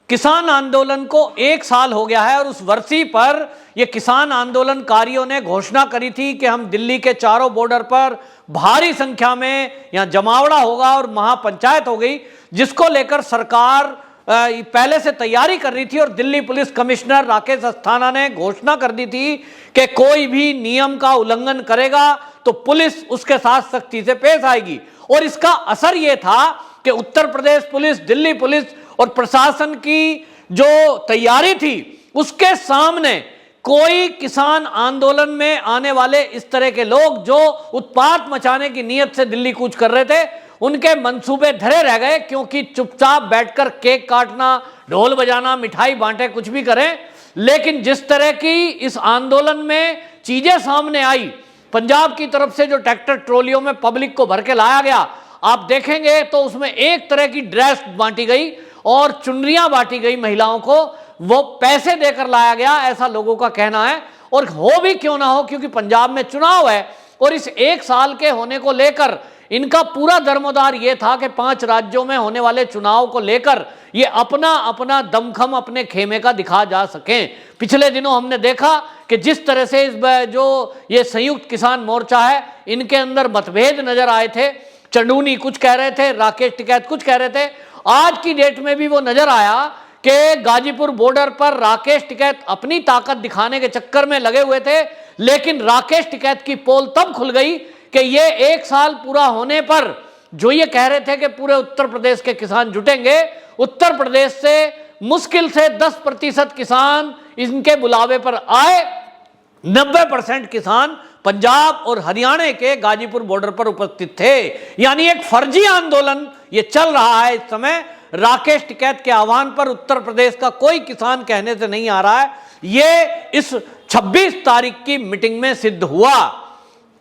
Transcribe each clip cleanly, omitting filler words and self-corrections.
किसान आंदोलन को 1 साल हो गया है और उस वर्षी पर ये किसान आंदोलनकारियों ने घोषणा करी थी कि हम दिल्ली के चारों बॉर्डर पर भारी संख्या में यहां जमावड़ा होगा और महापंचायत हो गई, जिसको लेकर सरकार पहले से तैयारी कर रही थी। और दिल्ली पुलिस कमिश्नर राकेश अस्थाना ने घोषणा कर दी थी कि कोई भी नियम का उल्लंघन करेगा तो पुलिस उसके साथ सख्ती से पेश आएगी। और इसका असर यह था कि उत्तर प्रदेश पुलिस, दिल्ली पुलिस और प्रशासन की जो तैयारी थी उसके सामने कोई किसान आंदोलन में आने वाले इस तरह के लोग जो उत्पात मचाने की नीयत से दिल्ली कूच कर रहे थे, उनके मंसूबे धरे रह गए। क्योंकि चुपचाप बैठकर केक काटना, ढोल बजाना, मिठाई बांटे, कुछ भी करें, लेकिन जिस तरह की इस आंदोलन में चीजें सामने आई, पंजाब की तरफ से जो ट्रैक्टर ट्रॉलियों में पब्लिक को भर के लाया गया, आप देखेंगे तो उसमें एक तरह की ड्रेस बांटी गई और चुनरियां बांटी गई महिलाओं को, वो पैसे देकर लाया गया, ऐसा लोगों का कहना है। और हो भी क्यों ना हो, क्योंकि पंजाब में चुनाव है और इस 1 साल के होने को लेकर इनका पूरा दरमोदार यह था कि 5 राज्यों में होने वाले चुनाव को लेकर ये अपना अपना दमखम अपने खेमे का दिखा जा सकें। पिछले दिनों हमने देखा कि जिस तरह से इस जो ये संयुक्त किसान मोर्चा है, इनके अंदर मतभेद नजर आए थे। चंडूनी कुछ कह रहे थे, राकेश टिकैत कुछ कह रहे थे। आज की डेट में भी वो नजर आया कि गाजीपुर बॉर्डर पर राकेश टिकैत अपनी ताकत दिखाने के चक्कर में लगे हुए थे, लेकिन राकेश टिकैत की पोल तब खुल गई कि ये 1 साल पूरा होने पर जो ये कह रहे थे कि पूरे उत्तर प्रदेश के किसान जुटेंगे, उत्तर प्रदेश से मुश्किल से 10% किसान इनके बुलावे पर आए। 90% किसान पंजाब और हरियाणा के गाजीपुर बॉर्डर पर उपस्थित थे। यानी एक फर्जी आंदोलन ये चल रहा है इस समय। राकेश टिकैत के आह्वान पर उत्तर प्रदेश का कोई किसान कहने से नहीं आ रहा है। ये इस 26 तारीख की मीटिंग में सिद्ध हुआ।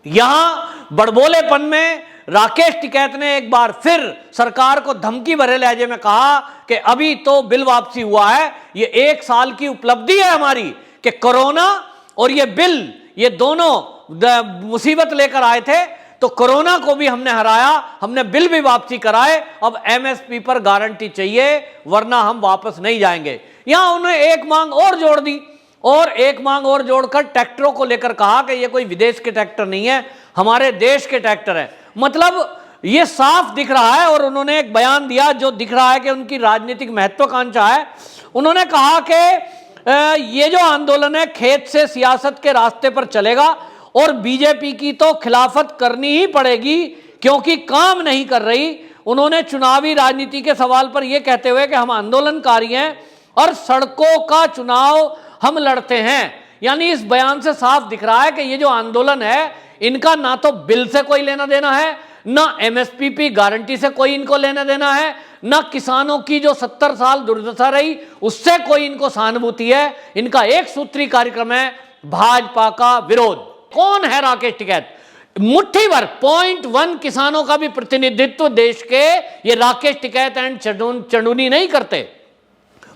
यहां बड़बोलेपन में राकेश टिकैत ने एक बार फिर सरकार को धमकी भरे लहजे में कहा कि अभी तो बिल वापसी हुआ है, ये 1 साल की उपलब्धि है हमारी कि कोरोना और ये बिल, ये दोनों मुसीबत लेकर आए थे, तो कोरोना को भी हमने हराया, हमने बिल भी वापसी कराए, अब एमएसपी पर गारंटी चाहिए वरना हम वापस नहीं जाएंगे। यहां उन्होंने एक मांग और जोड़ दी और एक मांग और जोड़कर ट्रैक्टरों को लेकर कहा कि ये कोई विदेश के ट्रैक्टर नहीं है, हमारे देश के ट्रैक्टर है। मतलब ये साफ दिख रहा है। और उन्होंने एक बयान दिया जो दिख रहा है कि उनकी राजनीतिक महत्वाकांक्षा है। उन्होंने कहा कि ये जो आंदोलन है खेत से सियासत के रास्ते पर चलेगा और बीजेपी की तो खिलाफत करनी ही पड़ेगी क्योंकि काम नहीं कर रही। उन्होंने चुनावी राजनीति के सवाल पर यह कहते हुए कि हम आंदोलनकारी हैं और सड़कों का चुनाव हम लड़ते हैं। यानी इस बयान से साफ दिख रहा है कि ये जो आंदोलन है इनका ना तो बिल से कोई लेना देना है, ना एमएसपी गारंटी से कोई इनको लेना देना है, ना किसानों की जो 70 साल दुर्दशा रही उससे कोई इनको सहानुभूति है। इनका एक सूत्री कार्यक्रम है भाजपा का विरोध। कौन है राकेश टिकैत? मुट्ठी भर 0.1 किसानों का भी प्रतिनिधित्व देश के ये राकेश टिकैत एंड चंडूनी नहीं करते।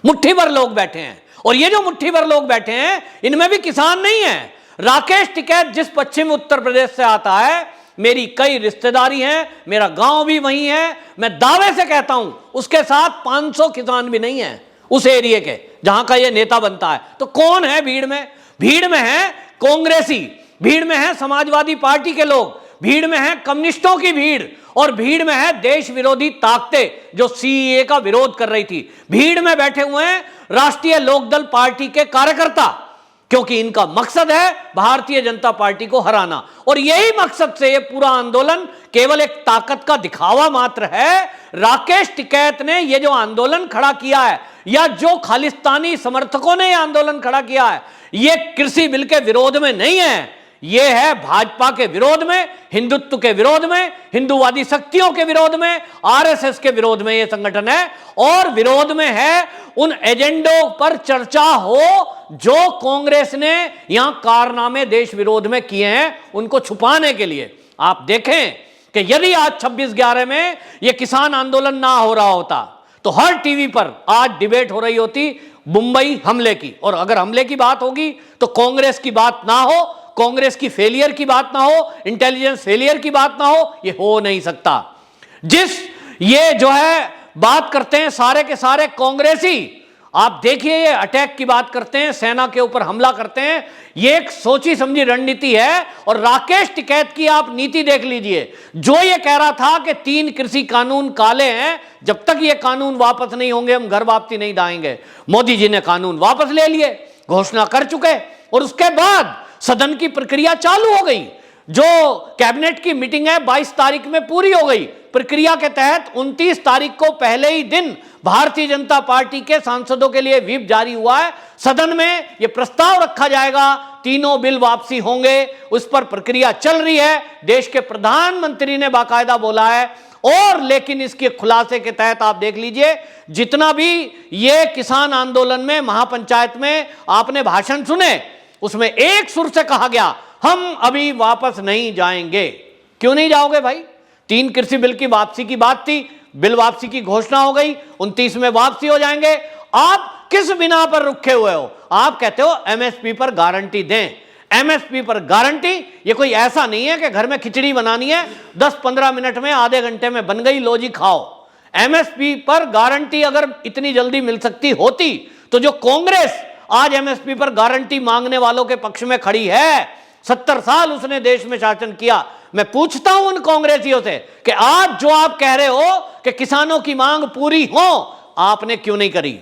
मुट्ठी भर लोग बैठे हैं और ये जो मुट्ठी भर लोग बैठे हैं इनमें भी किसान नहीं है। राकेश टिकैत जिस पश्चिम उत्तर प्रदेश से आता है, मेरी कई रिश्तेदारी हैं, मेरा गांव भी वहीं है, मैं दावे से कहता हूं उसके साथ 500 किसान भी नहीं है उस एरिया के जहां का ये नेता बनता है। तो कौन है भीड़ में? भीड़ में है कांग्रेसी, भीड़ में है समाजवादी पार्टी के लोग, भीड़ में है कम्युनिस्टों की भीड़ और भीड़ में है देश विरोधी ताकतें जो सीएए का विरोध कर रही थी। भीड़ में बैठे हुए हैं राष्ट्रीय लोकदल पार्टी के कार्यकर्ता, क्योंकि इनका मकसद है भारतीय जनता पार्टी को हराना। और यही मकसद से ये पूरा आंदोलन केवल एक ताकत का दिखावा मात्र है। राकेश टिकैत ने ये जो आंदोलन खड़ा किया है या जो खालिस्तानी समर्थकों ने ये आंदोलन खड़ा किया है, ये कृषि बिल के विरोध में नहीं है, ये है भाजपा के विरोध में, हिंदुत्व के विरोध में, हिंदूवादी शक्तियों के विरोध में, आरएसएस के विरोध में ये संगठन है। और विरोध में है उन एजेंडों पर चर्चा हो जो कांग्रेस ने यहां कारनामे देश विरोध में किए हैं, उनको छुपाने के लिए। आप देखें कि यदि आज 26/11 में यह किसान आंदोलन ना हो रहा होता तो हर टीवी पर आज डिबेट हो रही होती मुंबई हमले की। और अगर हमले की बात होगी तो कांग्रेस की बात ना हो, कांग्रेस की फेलियर की बात ना हो, इंटेलिजेंस फेलियर की बात ना हो, यह हो नहीं सकता। जिस ये जो है बात करते हैं सारे के सारे कांग्रेसी, आप देखिए, ये अटैक की बात करते हैं, सेना के ऊपर हमला करते हैं, ये एक सोची समझी रणनीति है। और राकेश टिकैत की आप नीति देख लीजिए, जो ये कह रहा था कि 3 कृषि कानून काले हैं, जब तक ये कानून वापस नहीं होंगे हम घर वापसी नहीं दाएंगे। मोदी जी ने कानून वापस ले लिए, घोषणा कर चुके, और उसके बाद सदन की प्रक्रिया चालू हो गई। जो कैबिनेट की मीटिंग है 22 तारीख में पूरी हो गई। प्रक्रिया के तहत 29 तारीख को पहले ही दिन भारतीय जनता पार्टी के सांसदों के लिए व्हिप जारी हुआ है। सदन में यह प्रस्ताव रखा जाएगा, तीनों बिल वापसी होंगे, उस पर प्रक्रिया चल रही है। देश के प्रधानमंत्री ने बाकायदा बोला है। और लेकिन इसके खुलासे के तहत आप देख लीजिए, जितना भी ये किसान आंदोलन में महापंचायत में आपने भाषण सुने, उसमें एक सुर से कहा गया हम अभी वापस नहीं जाएंगे। क्यों नहीं जाओगे भाई? 3 कृषि बिल की वापसी की बात थी, बिल वापसी की घोषणा हो गई, 29 में वापसी हो जाएंगे। आप किस बिना पर रुके हुए हो? आप कहते हो एमएसपी पर गारंटी दें। एमएसपी पर गारंटी, ये कोई ऐसा नहीं है कि घर में खिचड़ी बनानी है, 10-15 मिनट में, आधे घंटे में बन गई, लो जी खाओ। एमएसपी पर गारंटी अगर इतनी जल्दी मिल सकती होती तो जो कांग्रेस आज एमएसपी पर गारंटी मांगने वालों के पक्ष में खड़ी है, 70 साल उसने देश में शासन किया, मैं पूछता हूं उन कांग्रेसियों से कि आज जो आप कह रहे हो कि किसानों की मांग पूरी हो, आपने क्यों नहीं करी?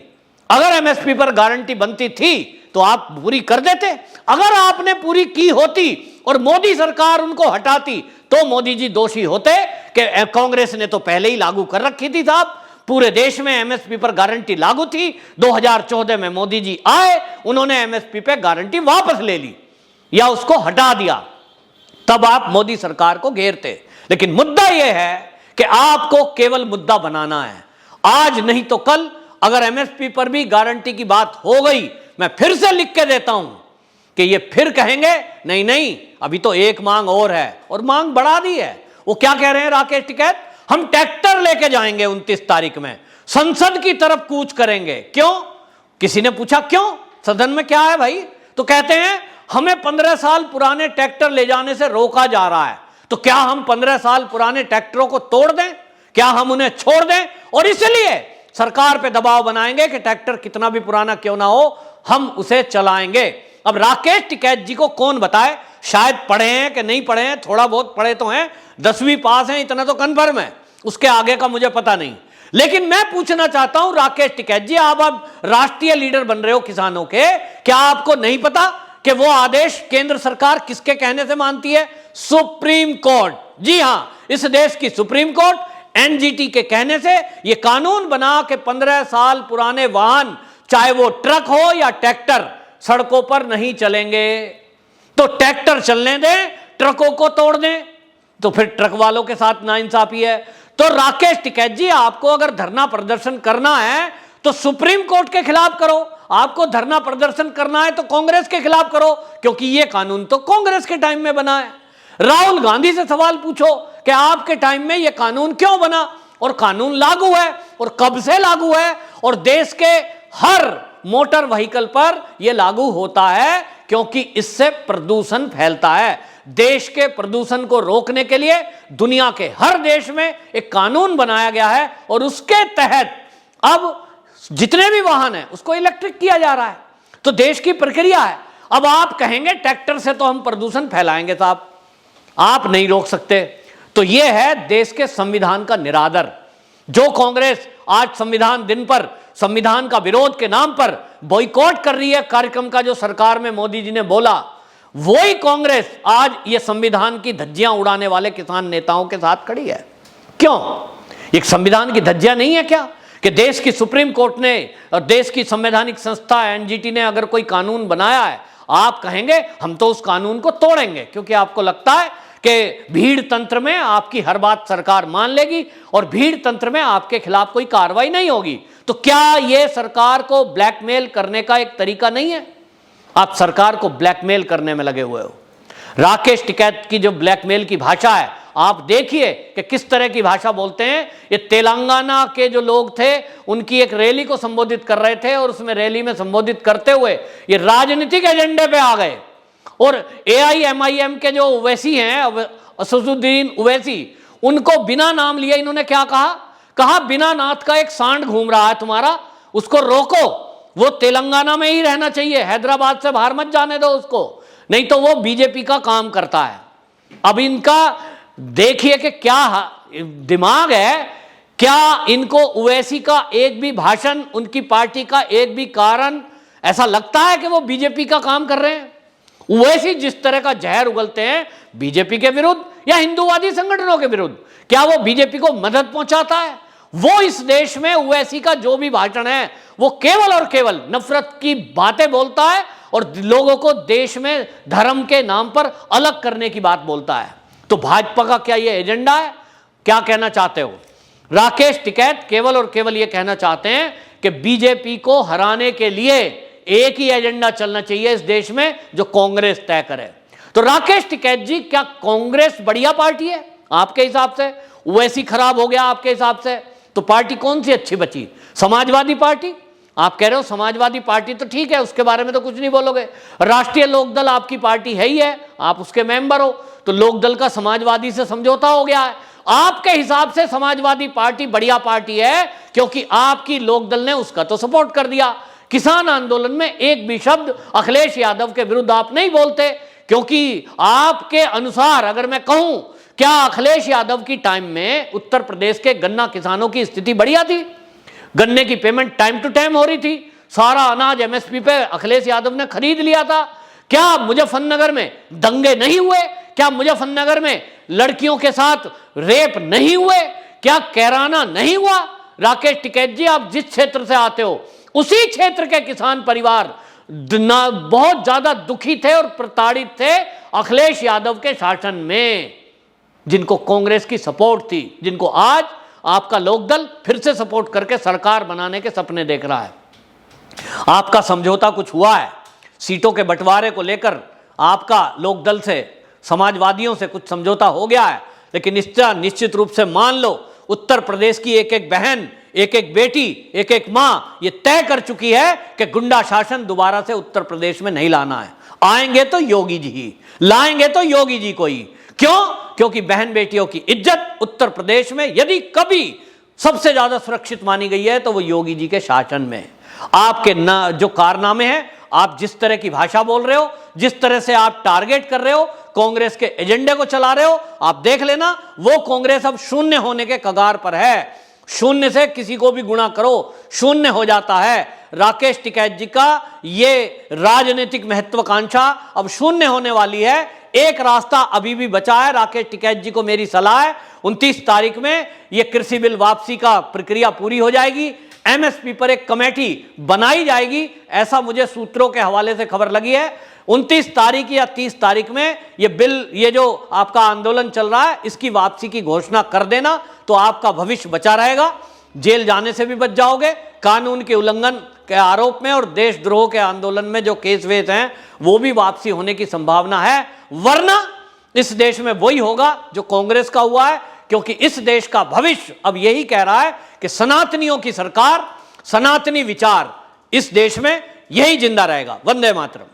अगर एमएसपी पर गारंटी बनती थी तो आप पूरी कर देते। अगर आपने पूरी की होती और मोदी सरकार उनको हटाती तो मोदी जी दोषी होते कि कांग्रेस ने तो पहले ही लागू कर रखी थी। साहब, पूरे देश में एमएसपी पर गारंटी लागू थी। 2014 में मोदी जी आए, उन्होंने एमएसपी पे गारंटी वापस ले ली या उसको हटा दिया, तब आप मोदी सरकार को घेरते। लेकिन मुद्दा यह है कि आपको केवल मुद्दा बनाना है। आज नहीं तो कल अगर एमएसपी पर भी गारंटी की बात हो गई, मैं फिर से लिख के देता हूं कि ये फिर कहेंगे नहीं नहीं अभी तो एक मांग और है, और मांग बढ़ा दी है। वो क्या कह रहे हैं राकेश टिकैत? हम ट्रैक्टर लेके जाएंगे 29 तारीख में, संसद की तरफ कूच करेंगे। क्यों? किसी ने पूछा क्यों, सदन में क्या है भाई? तो कहते हैं हमें 15 साल पुराने ट्रैक्टर ले जाने से रोका जा रहा है। तो क्या हम 15 साल पुराने ट्रैक्टरों को तोड़ दें? क्या हम उन्हें छोड़ दें? और इसलिए सरकार पे दबाव बनाएंगे कि ट्रैक्टर कितना भी पुराना क्यों ना हो, हम उसे चलाएंगे। अब राकेश टिकैत जी को कौन बताए, शायद पढ़े हैं कि नहीं पढ़े हैं, थोड़ा बहुत पढ़े तो हैं, 10वीं पास हैं, इतना तो कन्फर्म है, उसके आगे का मुझे पता नहीं। लेकिन मैं पूछना चाहता हूं राकेश टिकैत जी, आप अब राष्ट्रीय लीडर बन रहे हो किसानों के, क्या आपको नहीं पता कि वो आदेश केंद्र सरकार किसके कहने से मानती है? Supreme court. जी हां, इस देश की सुप्रीम कोर्ट एनजीटी के कहने से ये कानून बना के 15 साल पुराने वाहन, चाहे वो ट्रक हो या ट्रैक्टर, सड़कों पर नहीं चलेंगे। तो ट्रैक्टर चलने दें, ट्रकों को तोड़ दें, तो फिर ट्रक वालों के साथ नाइंसाफी है। तो राकेश टिकैत जी, आपको अगर धरना प्रदर्शन करना है तो सुप्रीम कोर्ट के खिलाफ करो, आपको धरना प्रदर्शन करना है तो कांग्रेस के खिलाफ करो, क्योंकि यह कानून तो कांग्रेस के टाइम में बना है। राहुल गांधी से सवाल पूछो कि आपके टाइम में यह कानून क्यों बना, और कानून लागू है, और कब से लागू है, और देश के हर मोटर व्हीकल पर यह लागू होता है, क्योंकि इससे प्रदूषण फैलता है। देश के प्रदूषण को रोकने के लिए दुनिया के हर देश में एक कानून बनाया गया है, और उसके तहत अब जितने भी वाहन हैं उसको इलेक्ट्रिक किया जा रहा है। तो देश की प्रक्रिया है। अब आप कहेंगे ट्रैक्टर से तो हम प्रदूषण फैलाएंगे, साहब आप नहीं रोक सकते। तो यह है देश के संविधान का निरादर। जो कांग्रेस आज संविधान दिन पर संविधान का विरोध के नाम पर बॉयकॉट कर रही है कार्यक्रम का, जो सरकार में मोदी जी ने बोला, वही कांग्रेस आज ये संविधान की धज्जियां उड़ाने वाले किसान नेताओं के साथ खड़ी है। क्यों? एक संविधान की धज्जियां नहीं है क्या कि देश की सुप्रीम कोर्ट ने और देश की संवैधानिक संस्था एनजीटी ने अगर कोई कानून बनाया है, आप कहेंगे हम तो उस कानून को तोड़ेंगे, क्योंकि आपको लगता है कि भीड़ तंत्र में आपकी हर बात सरकार मान लेगी और भीड़ तंत्र में आपके खिलाफ कोई कार्रवाई नहीं होगी। तो क्या यह सरकार को ब्लैकमेल करने का एक तरीका नहीं है? आप सरकार को ब्लैकमेल करने में लगे हुए हो। राकेश टिकैत की जो ब्लैकमेल की भाषा है, आप देखिए कि किस तरह की भाषा बोलते हैं। ये तेलंगाना के जो लोग थे उनकी एक रैली को संबोधित कर रहे थे, और उसमें रैली में संबोधित करते हुए ये राजनीतिक एजेंडे पे आ गए। और एआईएमआईएम के जो ओवैसी हैं, असदुद्दीन ओवैसी, उनको बिना नाम लिए इन्होंने क्या कहा? कहा बिना नाथ का एक सांड घूम रहा है तुम्हारा, उसको रोको। वो तेलंगाना में ही रहना चाहिए, हैदराबाद से बाहर मत जाने दो उसको, नहीं तो वो बीजेपी का काम करता है। अब इनका देखिए कि क्या दिमाग है, क्या इनको ओवैसी का एक भी भाषण, उनकी पार्टी का एक भी कारण ऐसा लगता है कि वो बीजेपी का काम कर रहे हैं? ओवैसी जिस तरह का जहर उगलते हैं बीजेपी के विरुद्ध या हिंदूवादी संगठनों के विरुद्ध, क्या वो बीजेपी को मदद पहुंचाता है? वो इस देश में ओवैसी का जो भी भाषण है वो केवल और केवल नफरत की बातें बोलता है और लोगों को देश में धर्म के नाम पर अलग करने की बात बोलता है। तो भाजपा का क्या ये एजेंडा है? क्या कहना चाहते हो? राकेश टिकैत केवल और केवल ये कहना चाहते हैं कि बीजेपी को हराने के लिए एक ही एजेंडा चलना चाहिए इस देश में जो कांग्रेस तय करे। तो राकेश टिकैत जी, क्या कांग्रेस बढ़िया पार्टी है आपके हिसाब से? ओवैसी खराब हो गया आपके हिसाब से, तो पार्टी कौन सी अच्छी बची? समाजवादी पार्टी? आप कह रहे हो समाजवादी पार्टी तो ठीक है, उसके बारे में तो कुछ नहीं बोलोगे। राष्ट्रीय लोकदल आपकी पार्टी है ही है, आप उसके मेंबर हो, तो लोकदल का समाजवादी से समझौता हो गया है। आपके हिसाब से समाजवादी पार्टी बढ़िया पार्टी है क्योंकि आपकी लोकदल ने उसका तो सपोर्ट कर दिया। किसान आंदोलन में एक भी शब्द अखिलेश यादव के विरुद्ध आप नहीं बोलते, क्योंकि आपके अनुसार अगर मैं कहूं, क्या अखिलेश यादव की टाइम में उत्तर प्रदेश के गन्ना किसानों की स्थिति बढ़िया थी? गन्ने की पेमेंट टाइम टू टाइम हो रही थी, सारा अनाज एमएसपी पे अखिलेश यादव ने खरीद लिया था। क्या मुजफ्फरनगर में दंगे नहीं हुए? क्या मुजफ्फरनगर में लड़कियों के साथ रेप नहीं हुए? क्या कैराना नहीं हुआ? राकेश टिकैत जी, आप जिस क्षेत्र से आते हो उसी क्षेत्र के किसान परिवार बहुत ज्यादा दुखी थे और प्रताड़ित थे अखिलेश यादव के शासन में, जिनको कांग्रेस की सपोर्ट थी, जिनको आज आपका लोकदल फिर से सपोर्ट करके सरकार बनाने के सपने देख रहा है। आपका समझौता कुछ हुआ है सीटों के बंटवारे को लेकर, आपका लोकदल से समाजवादियों से कुछ समझौता हो गया है, लेकिन इसका निश्चित रूप से मान लो उत्तर प्रदेश की एक एक बहन, एक एक बेटी, एक एक मां ये तय कर चुकी है कि गुंडा शासन दोबारा से उत्तर प्रदेश में नहीं लाना है। आएंगे तो योगी जी ही, लाएंगे तो योगी जी को ही। क्यों? क्योंकि बहन बेटियों की इज्जत उत्तर प्रदेश में यदि कभी सबसे ज्यादा सुरक्षित मानी गई है तो वो योगी जी के शासन में। आपके जो कारनामे हैं, आप जिस तरह की भाषा बोल रहे हो, जिस तरह से आप टारगेट कर रहे हो, कांग्रेस के एजेंडे को चला रहे हो, आप देख लेना वो कांग्रेस अब शून्य होने के कगार पर है। शून्य से किसी को भी गुणा करो शून्य हो जाता है। राकेश टिकैत जी का ये राजनीतिक महत्वाकांक्षा अब शून्य होने वाली है। एक रास्ता अभी भी बचा है। राकेश टिकैत जी को मेरी सलाह है, 29 तारीख में ये कृषि बिल वापसी का प्रक्रिया पूरी हो जाएगी, एमएसपी पर एक कमेटी बनाई जाएगी, ऐसा मुझे सूत्रों के हवाले से खबर लगी है। 29 तारीख या 30 तारीख में ये बिल, ये जो आपका आंदोलन चल रहा है, इसकी वापसी की घोषणा कर देना तो आपका भविष्य बचा रहेगा। जेल जाने से भी बच जाओगे, कानून के उल्लंघन के आरोप में और देशद्रोह के आंदोलन में जो केस वेस हैं वो भी वापसी होने की संभावना है। वरना इस देश में वही होगा जो कांग्रेस का हुआ है, क्योंकि इस देश का भविष्य अब यही कह रहा है कि सनातनियों की सरकार, सनातनी विचार इस देश में यही जिंदा रहेगा। वंदे मातरम।